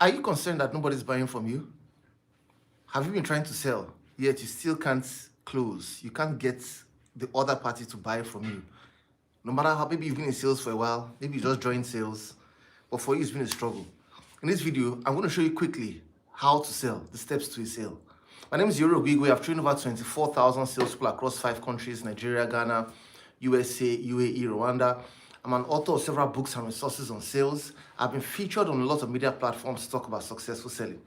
Are you concerned that nobody's buying from you? Have you been trying to sell, yet you still can't close? You can't get the other party to buy from you. No matter how, maybe you've been in sales for a while, maybe you just joined sales, but for you it's been a struggle. In this video, I'm going to show you quickly how to sell, the steps to a sale. My name is Iyore. I've trained over 24,000 salespeople across 5 countries: Nigeria, Ghana, USA, UAE, Rwanda. I'm an author of several books and resources on sales. I've been featured on a lot of media platforms to talk about successful selling.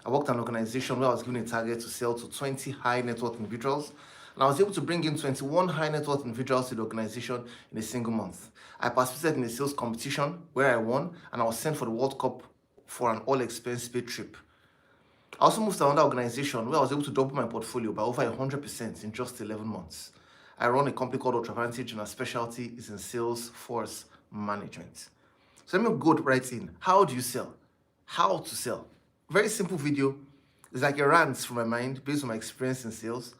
I worked at an organization where I was given a target to sell to 20 high net worth individuals, and I was able to bring in 21 high net worth individuals to the organization in a single month. I participated in a sales competition where I won, and I was sent for the World Cup for an all-expense paid trip. I also moved to another organization where I was able to double my portfolio by over 100% in just 11 months. I run a company called Ultravantage, and our specialty is in sales force management. So let me go right in. How do you sell? How to sell? Very simple video. It's like a rant from my mind based on my experience in sales.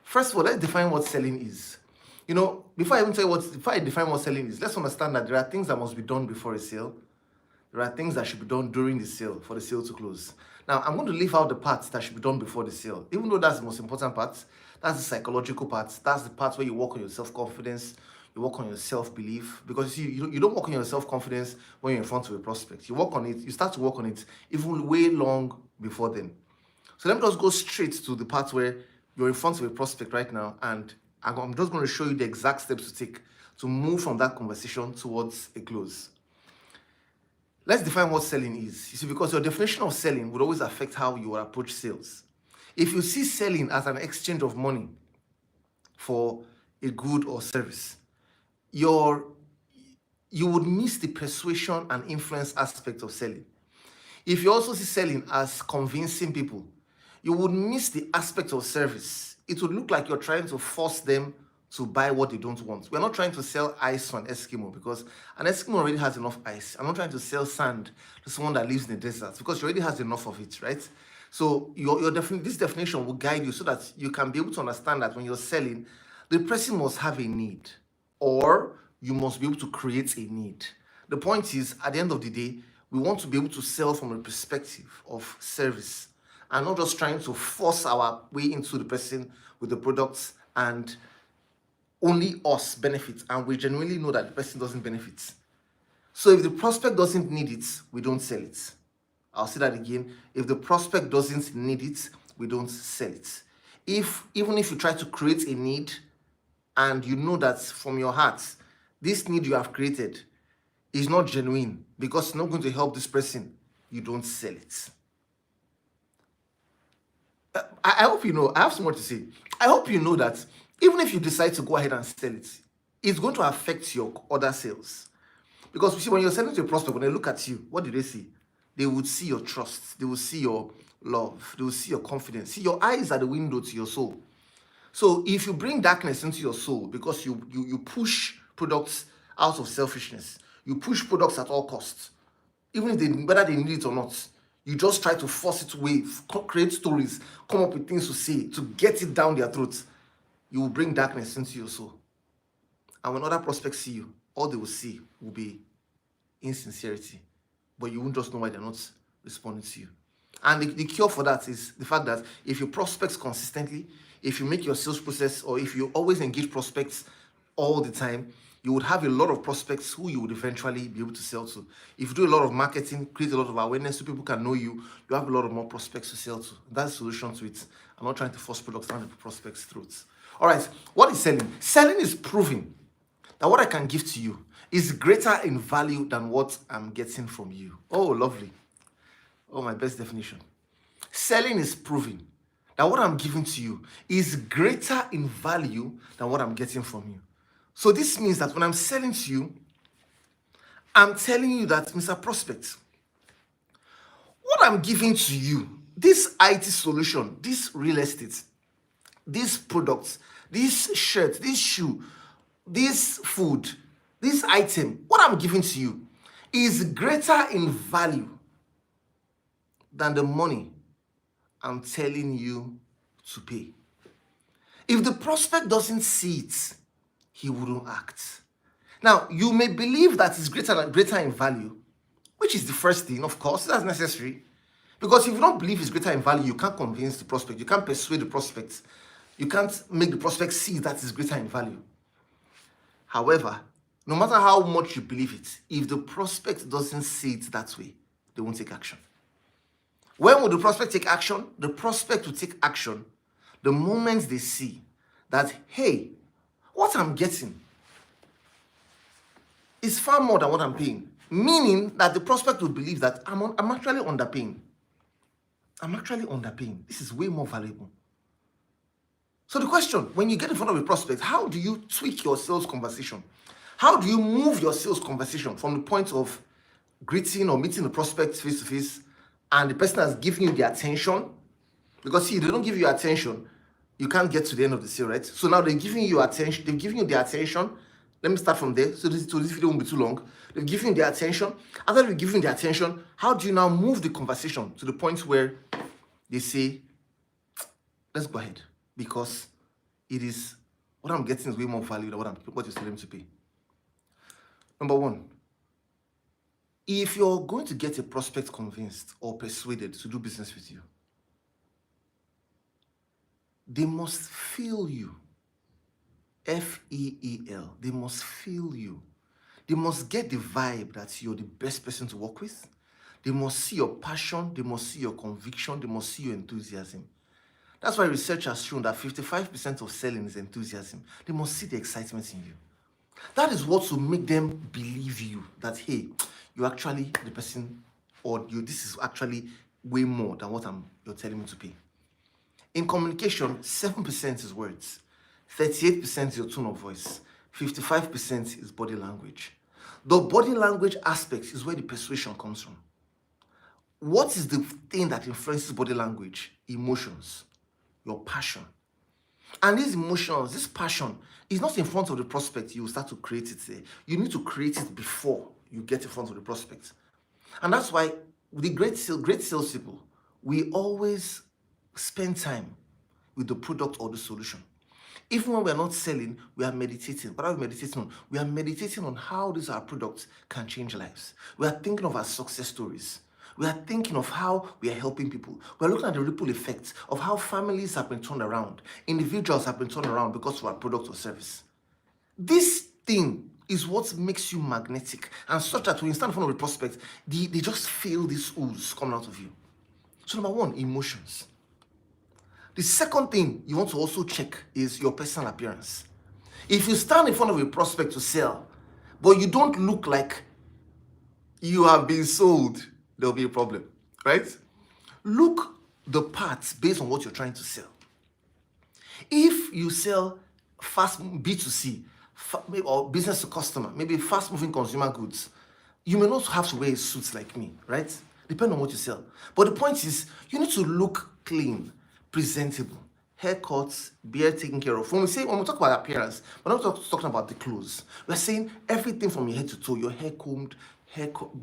First of all, let's define what selling is. Before I define what selling is, let's understand that there are things that must be done before a sale. There are things that should be done during the sale for the sale to close. Now, I'm going to leave out the parts that should be done before the sale, even though that's the most important part. That's the psychological part. That's the part where you work on your self-confidence, you work on your self-belief. Because you don't work on your self-confidence when you're in front of a prospect. You work on it, you start to work on it even way long before then. So let me just go straight to the part where you're in front of a prospect right now, and I'm just going to show you the exact steps to take to move from that conversation towards a close. Let's define what selling is. You see, because your definition of selling would always affect how you will approach sales. If you see selling as an exchange of money for a good or service, you would miss the persuasion and influence aspect of selling. If you also see selling as convincing people, you would miss the aspect of service. It would look like you're trying to force them to buy what they don't want. We're not trying to sell ice to an Eskimo, because an Eskimo already has enough ice. I'm not trying to sell sand to someone that lives in the desert, because he already has enough of it, right? So this definition will guide you so that you can be able to understand that when you're selling, the person must have a need, or you must be able to create a need. The point is, at the end of the day, we want to be able to sell from a perspective of service, and not just trying to force our way into the person with the products and only us benefit, and we genuinely know that the person doesn't benefit. So if the prospect doesn't need it, we don't sell it. I'll say that again. If the prospect doesn't need it, we don't sell it. Even if you try to create a need and you know that from your heart, this need you have created is not genuine because it's not going to help this person, you don't sell it. I hope you know, I have some more to say. I hope you know that even if you decide to go ahead and sell it, it's going to affect your other sales. Because you see, when you're selling to a prospect, when they look at you, what do they see? They would see your trust. They will see your love. They will see your confidence. See, your eyes are the window to your soul. So if you bring darkness into your soul because you push products out of selfishness, you push products at all costs, even whether they need it or not, you just try to force it away, create stories, come up with things to say, to get it down their throats, you will bring darkness into your soul. And when other prospects see you, all they will see will be insincerity. But you won't just know why they're not responding to you. And the cure for that is the fact that if you prospect consistently, if you make your sales process, or if you always engage prospects all the time, you would have a lot of prospects who you would eventually be able to sell to. If you do a lot of marketing, create a lot of awareness so people can know you, you have a lot of more prospects to sell to. That's the solution to it. I'm not trying to force products down the prospects' throats. All right, what is selling? Selling is proving that what I can give to you is greater in value than what I'm getting from you. Oh, lovely. Oh, my best definition. Selling is proving that what I'm giving to you is greater in value than what I'm getting from you. So this means that when I'm selling to you, I'm telling you that, Mr. Prospect, what I'm giving to you, this IT solution, this real estate, these products, this shirt, this shoe, this food, this item, what I'm giving to you is greater in value than the money I'm telling you to pay. If the prospect doesn't see it, he wouldn't act. Now, you may believe that it's greater in value, which is the first thing, of course, that's necessary. Because if you don't believe it's greater in value, you can't convince the prospect, you can't persuade the prospect, you can't make the prospect see that it's greater in value. However, no matter how much you believe it, if the prospect doesn't see it that way, they won't take action. When will the prospect take action? The prospect will take action the moment they see that, hey, what I'm getting is far more than what I'm paying. Meaning that the prospect will believe that I'm actually underpaying. I'm actually underpaying. This is way more valuable. So the question, when you get in front of a prospect, how do you tweak your sales conversation? How do you move your sales conversation from the point of greeting or meeting the prospect face to face, and the person has given you the attention? Because see, they don't give you attention, you can't get to the end of the sale, right? So now they're giving you attention, they've given you the attention. Let me start from there, so this video won't be too long. They've given you the attention. After they've given you the attention, how do you now move the conversation to the point where they say, let's go ahead, because it is, what I'm getting is way more value than what you're telling me to pay. Number one, if you're going to get a prospect convinced or persuaded to do business with you, they must feel you. F-E-E-L. They must feel you. They must get the vibe that you're the best person to work with. They must see your passion. They must see your conviction. They must see your enthusiasm. That's why research has shown that 55% of selling is enthusiasm. They must see the excitement in you. That is what will make them believe you, that, hey, you're actually the person, or this is actually way more than what you're telling me to pay. In communication, 7% is words, 38% is your tone of voice, 55% is body language. The body language aspect is where the persuasion comes from. What is the thing that influences body language? Emotions, your passion. And these emotions, this passion, is not in front of the prospect. You will start to create it there. You need to create it before you get in front of the prospect. And that's why with the great salespeople, we always spend time with the product or the solution. Even when we're not selling, we are meditating. What are we meditating on? We are meditating on how these our products can change lives. We are thinking of our success stories. We are thinking of how we are helping people. We are looking at the ripple effects of how families have been turned around. Individuals have been turned around because of our product or service. This thing is what makes you magnetic, and such that when you stand in front of a prospect, they just feel this ooze coming out of you. So number one, emotions. The second thing you want to also check is your personal appearance. If you stand in front of a prospect to sell, but you don't look like you have been sold, there'll be a problem, right? Look the parts based on what you're trying to sell. If you sell fast B2C, or business to customer, maybe fast-moving consumer goods, you may not have to wear suits like me, right? Depending on what you sell. But the point is, you need to look clean, presentable, haircuts, beard taken care of. When we talk about appearance, we're not talking about the clothes. We're saying everything from your head to toe, your hair combed,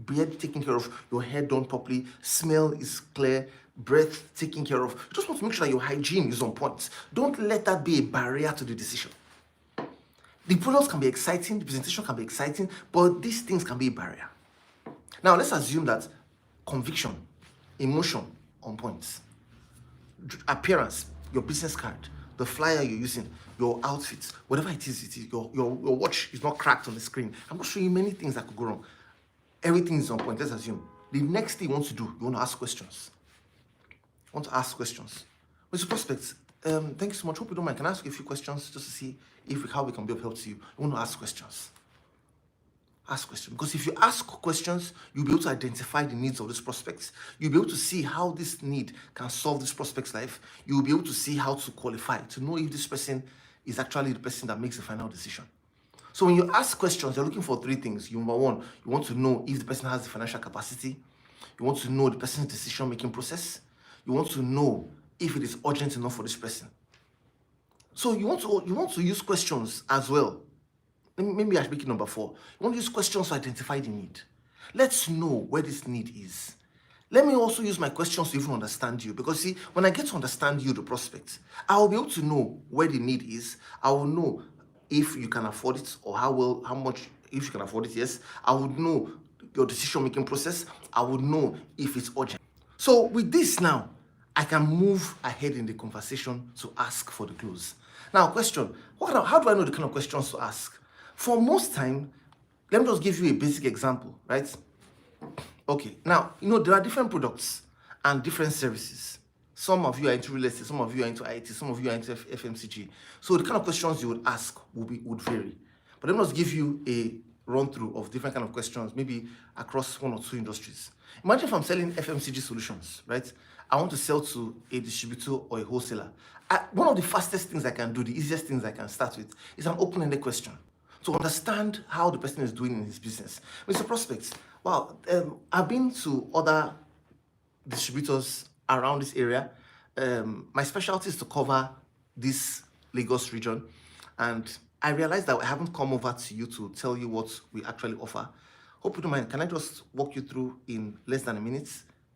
beard taken care of, your hair done properly, smell is clear, breath taken care of. You just want to make sure that your hygiene is on point. Don't let that be a barrier to the decision. The products can be exciting, the presentation can be exciting, but these things can be a barrier. Now, let's assume that conviction, emotion on point, appearance, your business card, the flyer you're using, your outfit, whatever it is, your watch is not cracked on the screen. I'm going to show you many things that could go wrong. Everything is on point. Let's assume. The next thing you want to do, you want to ask questions. You want to ask questions. With the prospects, thank you so much. Hope you don't mind. Can I ask you a few questions just to see how we can be of help to you? You want to ask questions. Ask questions. Because if you ask questions, you'll be able to identify the needs of this prospects. You'll be able to see how this need can solve this prospect's life. You'll be able to see how to qualify, to know if this person is actually the person that makes the final decision. So when you ask questions, you're looking for three things. Number one, you want to know if the person has the financial capacity. You want to know the person's decision-making process. You want to know if it is urgent enough for this person. So you want to use questions as well. Maybe I should make it number 4. You want to use questions to identify the need. Let's know where this need is. Let me also use my questions to even understand you. Because see, when I get to understand you, the prospect, I will be able to know where the need is. I will know if you can afford it, or how much, if you can afford it, yes. I would know your decision-making process. I would know if it's urgent. So with this now, I can move ahead in the conversation to ask for the close. Now, question, how do I know the kind of questions to ask? For most time, let me just give you a basic example, right? Okay, now, there are different products and different services. Some of you are into real estate, some of you are into IT, some of you are into FMCG. So the kind of questions you would ask would vary. But let me just give you a run-through of different kind of questions, maybe across one or two industries. Imagine if I'm selling FMCG solutions, right? I want to sell to a distributor or a wholesaler. One of the fastest things I can do, the easiest things I can start with, is an open-ended question to understand how the person is doing in his business. Mr. Prospect, wow, I've been to other distributors around this area. My specialty is to cover this Lagos region, and I realized that I haven't come over to you to tell you what we actually offer. Hope you don't mind. Can I just walk you through in less than a minute?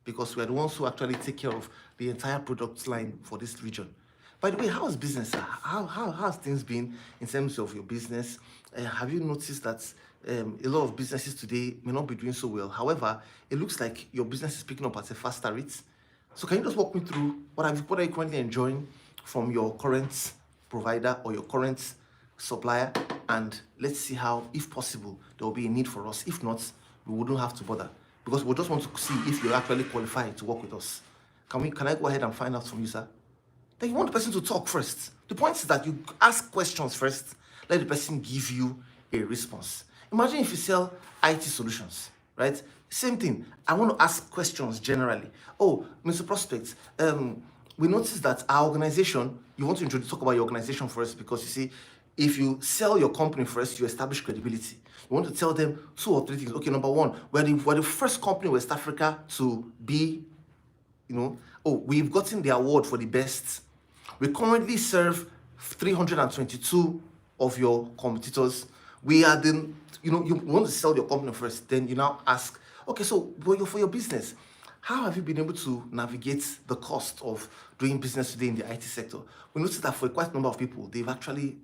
Because we are the ones who actually take care of the entire product line for this region. By the way, how is business? How has things been in terms of your business? Have you noticed that a lot of businesses today may not be doing so well? However, it looks like your business is picking up at a faster rate. So can you just walk me through what are you currently enjoying from your current provider or your current supplier? And let's see how, if possible, there will be a need for us. If not, we wouldn't have to bother, because we just want to see if you're actually qualified to work with us. Can I go ahead and find out from you, sir? Then you want the person to talk first. The point is that you ask questions first, let the person give you a response. Imagine if you sell IT solutions, right? Same thing. I want to ask questions generally. Oh, Mr. Prospect, we noticed that our organization, you want to talk about your organization first, because you see, if you sell your company first, you establish credibility. You want to tell them 2 or 3 things. Okay, number one, we're the first company in West Africa to be, we've gotten the award for the best. We currently serve 322 of your competitors. We are you want to sell your company first, then you now ask, okay, so for your business, how have you been able to navigate the cost of doing business today in the IT sector? We noticed that for quite a number of people, they've actually,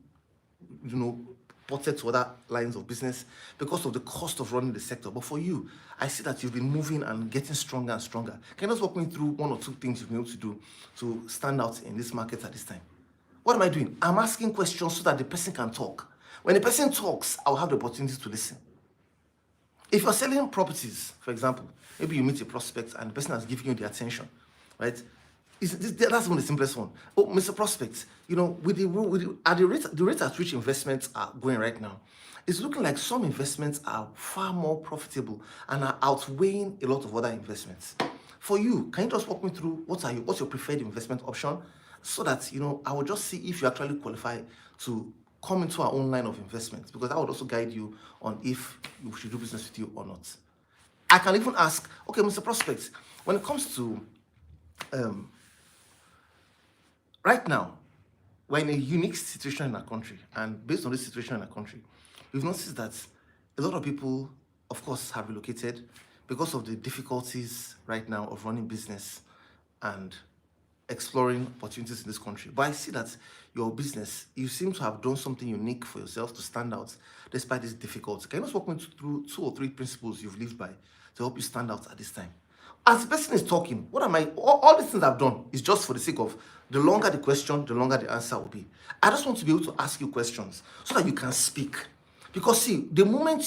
ported to other lines of business because of the cost of running the sector. But for you, I see that you've been moving and getting stronger and stronger. Can you just walk me through 1 or 2 things you've been able to do to stand out in this market at this time? What am I doing? I'm asking questions so that the person can talk. When the person talks, I'll have the opportunity to listen. If you're selling properties, for example, maybe you meet a prospect and the person has given you the attention, right? That's one of the simplest one. Oh, Mr. Prospect, with the rate at which investments are going right now, it's looking like some investments are far more profitable and are outweighing a lot of other investments. For you, can you just walk me through what's your preferred investment option, so that I will just see if you actually qualify to come into our own line of investment, because that would also guide you on if we should do business with you or not. I can even ask, okay, Mr. Prospect, when it comes to right now, we're in a unique situation in our country, and based on this situation in our country, we've noticed that a lot of people, of course, have relocated because of the difficulties right now of running business and exploring opportunities in this country. But I see that your business, you seem to have done something unique for yourself to stand out despite this difficulty. Can you just walk me through 2 or 3 principles you've lived by to help you stand out at this time? As the person is talking, all these things I've done is just for the sake of, the longer the question, the longer the answer will be. I just want to be able to ask you questions so that you can speak. Because see, the moment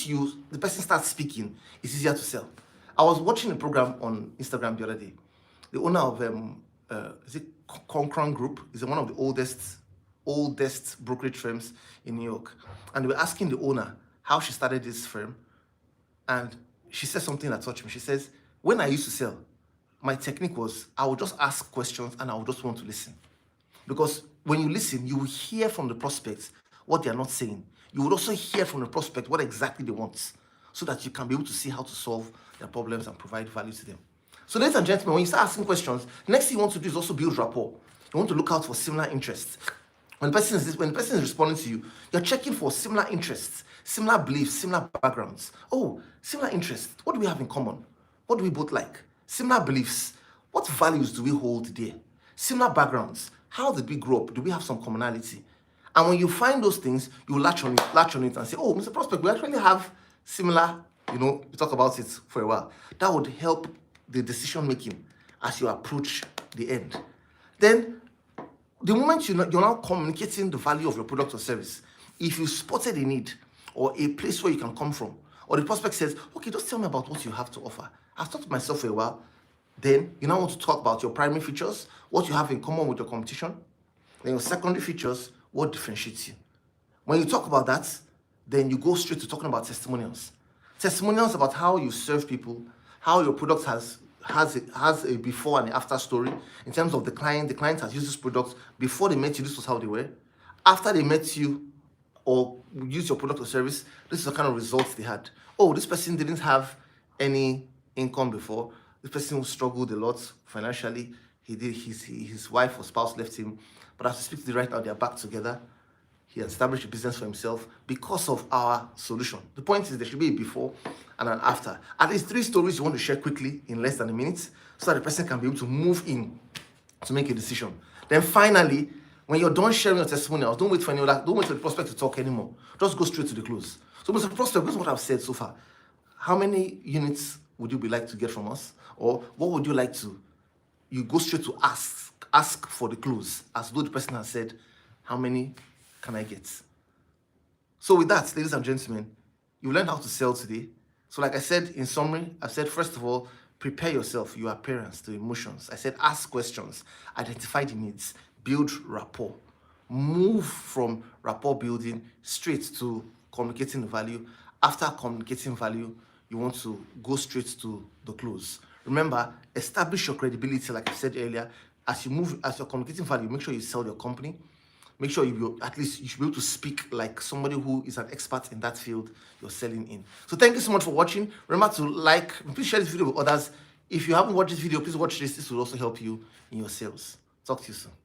the person starts speaking, it's easier to sell. I was watching a program on Instagram the other day. The owner of is it Concron Group? Is one of the oldest brokerage firms in New York. And they were asking the owner how she started this firm. And she said something that touched me. She says, when I used to sell, my technique was I would just ask questions and I would just want to listen. Because when you listen, you will hear from the prospects what they are not saying. You would also hear from the prospect what exactly they want, so that you can be able to see how to solve their problems and provide value to them. So ladies and gentlemen, when you start asking questions, the next thing you want to do is also build rapport. You want to look out for similar interests. When the person is responding to you, you're checking for similar interests, similar beliefs, similar backgrounds. Oh, similar interests. What do we have in common? What do we both like? Similar beliefs. What values do we hold there? Similar backgrounds. How did we grow up? Do we have some commonality? And when you find those things, you latch on it and say, oh, Mr. Prospect, we actually have similar you talk about it for a while. That would help the decision making as you approach the end. Then, the moment you're now communicating the value of your product or service, if you spotted a need or a place where you can come from, or the prospect says, okay, just tell me about what you have to offer. I've talked to myself for a while. Then you now want to talk about your primary features, what you have in common with your competition. Then your secondary features, what differentiates you. When you talk about that, then you go straight to talking about testimonials. Testimonials about how you serve people, how your product has a before and after story in terms of the client has used this product before they met you, this was how they were. After they met you or used your product or service, this is the kind of results they had. Oh, this person didn't have any income before. This person struggled a lot financially. His wife or spouse left him, but as we speak to the right now, they're back together. He established a business for himself because of our solution. The point is there should be a before and an after. At least 3 stories you want to share quickly in less than a minute so that the person can be able to move in to make a decision. Then finally, when you're done sharing your testimonials, don't wait for the prospect to talk anymore. Just go straight to the close. So Mr. Prospect, this is what I've said so far. How many units would you be like to get from us? Or what would you like to? You go straight to ask for the close, as though the person has said, how many can I get? So with that, ladies and gentlemen, you learned how to sell today. So like I said, in summary, I said, first of all, prepare yourself, your appearance, the emotions. I said, ask questions, identify the needs, build rapport. Move from rapport building straight to communicating the value. After communicating value, you want to go straight to the close. Remember, establish your credibility, like I said earlier. As you're communicating value, make sure you sell your company. Make sure you should be able to speak like somebody who is an expert in that field you're selling in. So thank you so much for watching. Remember to please share this video with others. If you haven't watched this video, please watch this. This will also help you in your sales. Talk to you soon.